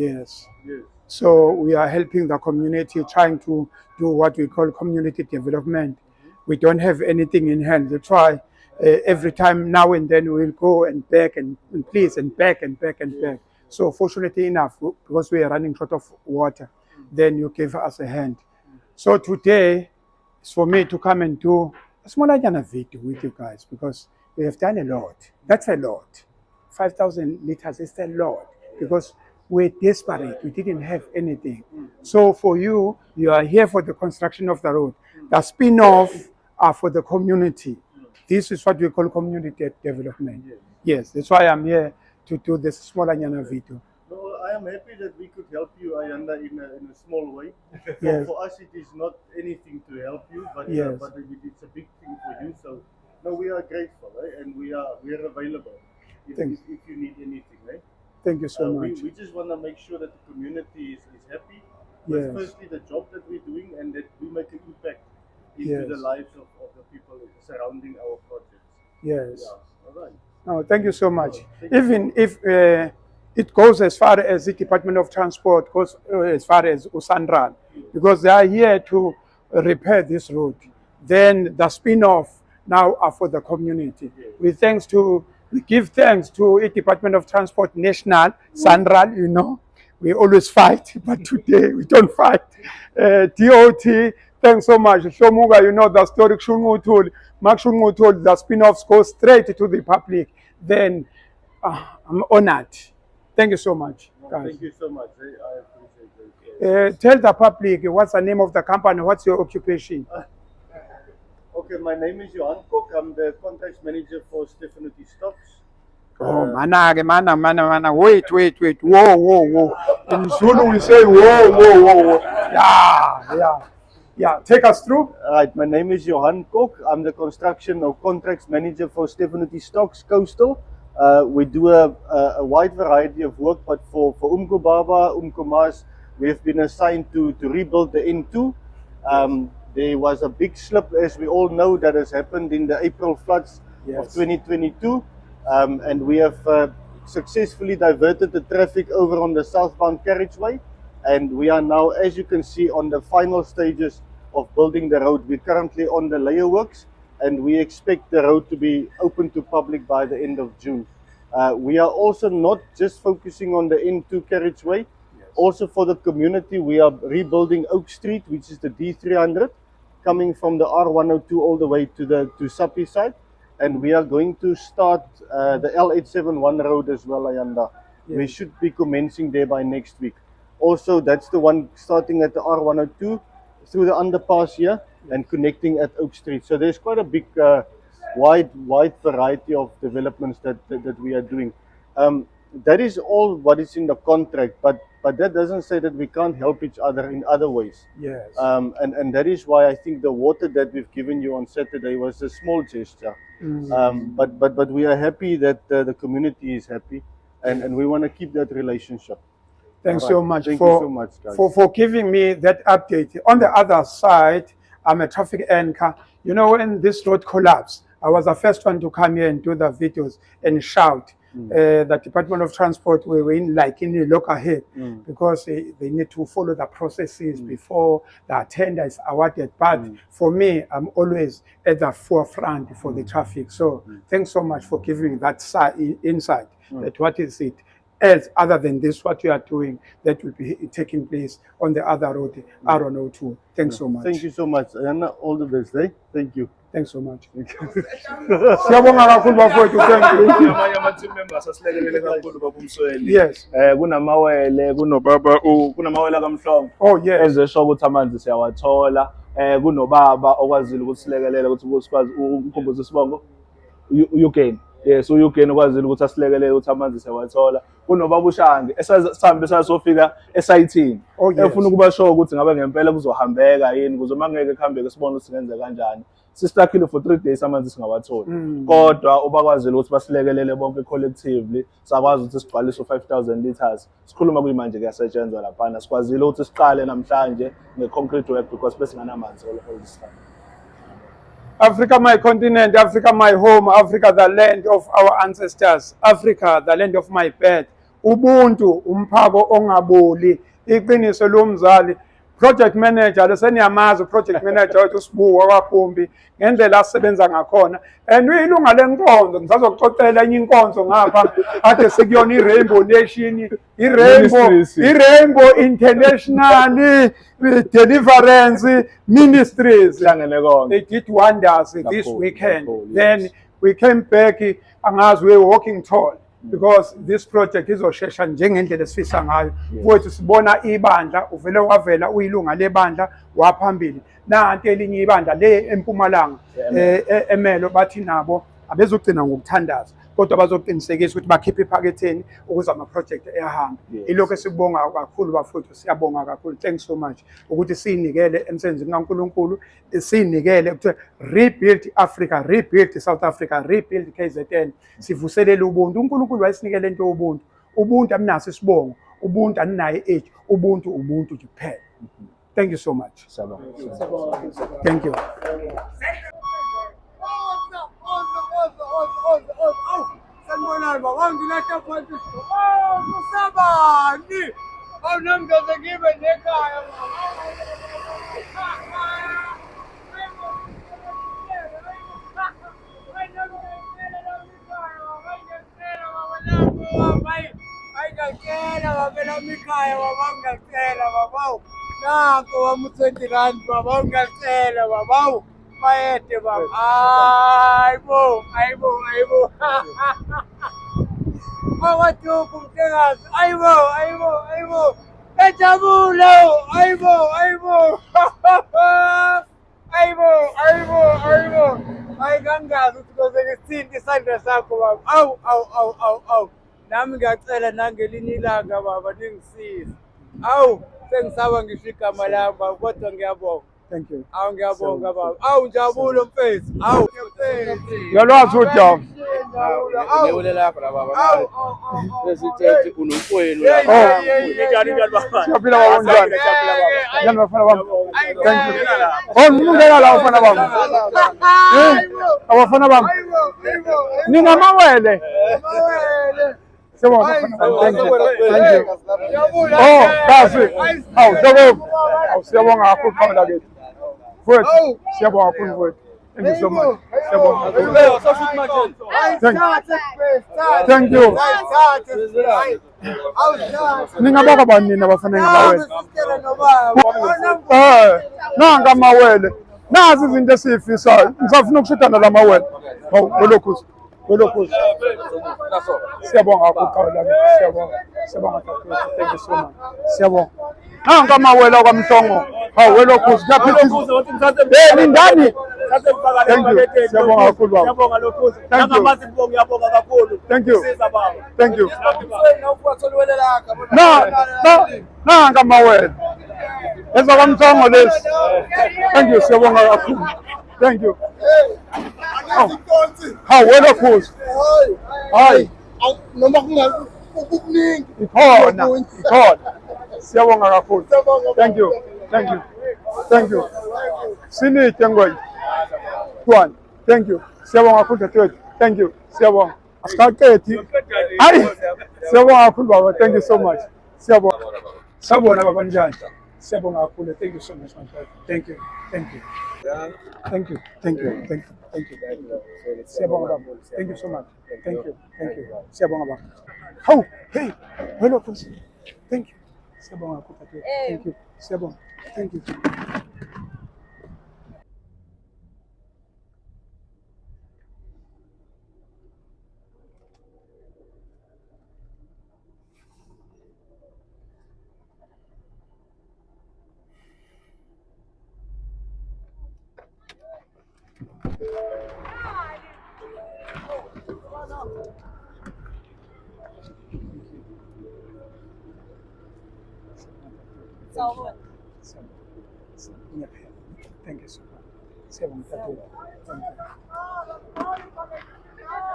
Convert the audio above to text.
Yes. Yes. So we are helping the community, trying to do what we call community development. We don't have anything in hand. We try every time now and then we'll go and back and please and back and back and back. So fortunately enough, because we are running short of water, then you give us a hand. So today, it's for me to come and do a smaller video with you guys because we have done a lot. That's a lot. 5,000 liters is a lot because we're desperate. We didn't have anything. So for you, you are here for the construction of the road. The spin-off are for the community. This is what we call community development. Yes, that's why I'm here to do this smaller video. No, I am happy that we could help you, Ayanda, in a small way. Yes. For us, it is not anything to help you, but Yes. it's a big thing for you. So, no, we are grateful, and we are available if you need anything, right? Thank you so We, much. we just want to make sure that the community is happy with Yes. firstly the job that we're doing and that we make an impact into Yes. the lives of the people surrounding our projects. Yes. Yeah. All right. Oh, thank you so much. Thank you. Even if it goes as far as the Department of Transport, goes as far as Usandran, because they are here to repair this road. Then the spin-off now are for the community. We give thanks to the Department of Transport National, Sandral, you know. We always fight, but today we don't fight. DOT, thanks so much. Shomuga, you know the story. Shungutul, the spin-offs go straight to the public. Then I'm honored. Thank you so much, guys. Thank you so much. I appreciate it. Tell the public what's the name of the company, what's your occupation? Okay, my name is Johan Kok. I'm the contracts manager for Stefanity Stocks. Oh, mana. Wait. Whoa. In Zulu, we say whoa. Yeah. Take us through. Right, my name is Johan Kok. I'm the construction or contracts manager for Stefanity Stocks Coastal. We do a wide variety of work, but for Umkobaba, Umkomas, we have been assigned to rebuild the N2. There was a big slip, as we all know, that has happened in the April floods of 2022. And we have successfully diverted the traffic over on the southbound carriageway. And we are now, as you can see, on the final stages of building the road. We're currently on the layer works, and we expect the road to be open to public by the end of June. We are also not just focusing on the N2 carriageway. Also for the community, we are rebuilding Oak Street, which is the D300, coming from the R102 all the way to Sapi side. And we are going to start the L871 road as well, Ayanda. We should be commencing there by next week. Also, that's the one starting at the R102 through the underpass here and connecting at Oak Street. So there's quite a big, wide variety of developments that we are doing. That is all what is in the contract, but that doesn't say that we can't help each other in other ways. Yes. And that is why I think the water that we've given you on Saturday was a small gesture. But we are happy that the community is happy, and we want to keep that relationship. Thanks so much Thank you so much, guys. for giving me that update. On the other side, I'm a traffic anchor. You know, when this road collapsed, I was the first one to come here and do the videos and shout. The Department of Transport were in the local head because they need to follow the processes before the tender is awarded. But for me, I'm always at the forefront for the traffic. So thanks so much for giving that insight. That what is it else other than this, what you are doing that will be taking place on the other road, R102. Thanks so much. Thank you so much. And all the best, eh? Thank you. Thanks so much. Siyabonga kakhulu bafowethu. Thank you. Amanye ama-team members asilekelele kakhulu baba uMsweli. Yes. Kunamawele, kunobaba kunamawele kaMhlongo. Oh yes. Enze sure ukuthi amanzi siyawathola. Kunobaba okwazile ukuthi silekelele ukuthi sikwazi ukukhumbuza isibongo. Ugain. Yes, ugain okwazile ukuthi asilekelele ukuthi amanzi siyawathola. Kunobaba uShange esihambe sasofika esayithini. Oh yes. Efuna ukuba sure ukuthi ngabe ngempela kuzohambeka yini ukuze mangeke kuhambeke sibone ukuthi singenze kanjani. Sistakhile for 3 days amanzi singawatholi. Kodwa obakwazile ukuthi basilekelele bonke collectively sakwazi ukuthi sigcwalise 5,000 liters. Sikhuluma kuyimanje kuyasetshenzwa lapha. Sikwazile ukuthi siqale namhlanje ngeconcrete work because besinganamanzi all this time. Africa, my continent, Africa, my home, Africa, the land of our ancestors, Africa, the land of my birth. ubuntu umphako ongaboli. Iqiniso lomzali project manager leseniyamazi project manager wethu uSibuko kwaGumbi ngendlela asebenza ngakhona, and uyilunga lenkonzo. Ngisazokuxoxela enye inkonzo ngapha ade sikuyona i-Rainbow Nation, i-Rainbow International Deliverance Ministries. They did wonders this weekend. Then we came back, angazi we were walking tall, because this project izoshesha njengendlela esifisa ngayo. Futhi sibona ibandla, uvele wavela uyilunga lebandla waphambili. Nanti elinye ibandla le eMpumalanga eMelo bathi nabo abezogcina ngokuthandaza, kodwa bazoqinisekisa ukuthi bakhiphe ephaketheni ukuze ama-project ehamba. Ilokho esikubonga kakhulu bafowethu, siyabonga kakhulu. Thanks so much ukuthi siyinikele emsebenzini kaNkulunkulu, siyinikele ukuthi rebuild Africa, rebuild South Africa, rebuild KZN, sivuselele ubuntu. uNkulunkulu wayesinikele into ubuntu. Ubuntu aminaso isibongo, ubuntu aninayo age, ubuntu nje kuphela. Thank you so much. Thank you. Sanibonani baba, ngilahla phansi. Musabani. Awunamngaze ngibe nekhaya Nanko wami u-20 baba, ungacela baba. Bayede baba. Hayibo. Awathuka umhlekazi. Hayibo. Ejabule. Hayibo. Hayi kangazi ukuthi koze ngisithinte isandla sakho baba. Awu. Nami ngiyacela nangelinye ilanga baba ningisize. Awu, sengisaba ngisho igama lami baba, kodwa ngiyabonga. Thank you. Awu ngiyabonga baba. Awu njabule mfethu. Awu Uyalwazi uJabu. Ngiyewule lapha la baba. Awu. President unomfowenu lapha. Siyaphila kanjani? Njani bafana bami? Thank you. Ngingena la bafana bami. Abafana bami. Ningamawele. Thank you. Kasi. Siyabonga kakhulu kamela kethu. Futhi siyabonga kakhulu futhi. Thank you so much. Siyabonga kakhulu. Thank you. Ningabaka bani nina bafana ngilawela? Nanga amawele. Nazi izinto esifisayo. Ngisafuna ukushidana la mawele. Welokhuzi. Siyabonga kakhulu kamela. Siyabonga kakhulu. Thank you so much. Siyabonga. Nanga amawele kwaMhlongo. Welokhuzi. Kuyaphila. Nindani? Thank you. Siyabonga kakhulu baba. Siyabonga lokhuzi. Thank you. Nangamazi ngiyabonga kakhulu. Thank you. Siza baba. Thank you. No. Nanga amawele. Eza kwaMhlongo lesi. Thank you. Siyabonga kakhulu. Thank you. Welokhuzi. Hayi. Noma kungakukuningi. Ikhona. Siyabonga kakhulu. Thank you. Sinithe ngoyi. Tuan. Thank you. Siyabonga kakhulu dadewethu. Thank you. Siyabonga. Asaqethi. Hayi. Siyabonga kakhulu baba. Thank you so much. Siyabonga. Sabona baba njani? Siyabonga kakhulu. Thank you so much. Thank you. Siyabonga baba. Thank you so much. Thank you. Siyabonga baba. Hawu, hey. Welokhuzi. Thank you. Siyabonga kakhulu dadewethu. Thank you. Siyabonga. Thank you. Thank you so much.